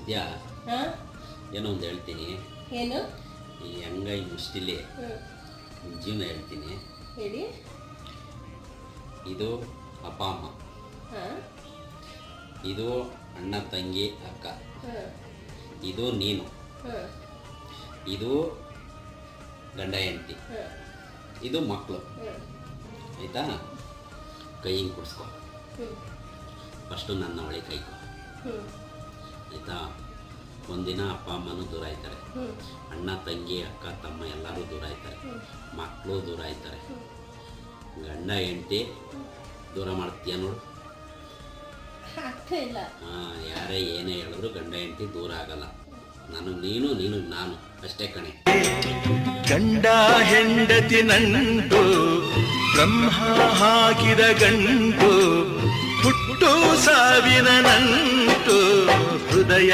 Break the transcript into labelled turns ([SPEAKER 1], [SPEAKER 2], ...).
[SPEAKER 1] ವಿದ್ಯಾ, ಏನೋ ಒಂದು ಹೇಳ್ತೀನಿ.
[SPEAKER 2] ಏನು?
[SPEAKER 1] ಈ ಹಂಗೈ ಮುಷ್ಟಿಲಿ ಜೀವನ ಹೇಳ್ತೀನಿ.
[SPEAKER 2] ಹೇಳಿ.
[SPEAKER 1] ಇದು ಅಪ್ಪ ಅಮ್ಮ, ಇದು ಅಣ್ಣ ತಂಗಿ ಅಕ್ಕ, ಇದು ನೀನು, ಇದು ಗಂಡ ಹೆಂಡತಿ, ಇದು ಮಕ್ಕಳು. ಆಯಿತಾ? ಕೈ ಹಿಂಗೆ ಕುಡಿಸ್ಕೊ. ಫಸ್ಟು ನನ್ನ ಒಳ್ಳೆ ಕೈಕೊ. ಆಯಿತಾ? ಒಂದಿನ ಅಪ್ಪ ಅಮ್ಮನೂ ದೂರ ಆಯ್ತಾರೆ, ಅಣ್ಣ ತಂಗಿ ಅಕ್ಕ ತಮ್ಮ ಎಲ್ಲರೂ ದೂರ ಆಯ್ತಾರೆ, ಮಕ್ಕಳು ದೂರ ಆಯ್ತಾರೆ. ಗಂಡ ಹೆಂಡತಿ ದೂರ ಮಾಡ್ತೀಯ ನೋಡು. ಯಾರೇ ಏನೇ ಹೇಳಿದ್ರು ಗಂಡ ಹೆಂಡತಿ ದೂರ ಆಗಲ್ಲ. ನನಗೆ ನೀನು, ನೀನು ನಾನು ಅಷ್ಟೇ ಕಣೆ.
[SPEAKER 3] ಗಂಡ ಹೆಂಡತಿ ನಂಟು ಬ್ರಹ್ಮ ಹಾಕಿದ ಗಂಟು, ಹುಟ್ಟು ಸಾವಿನ ನಂಟು ಹೃದಯ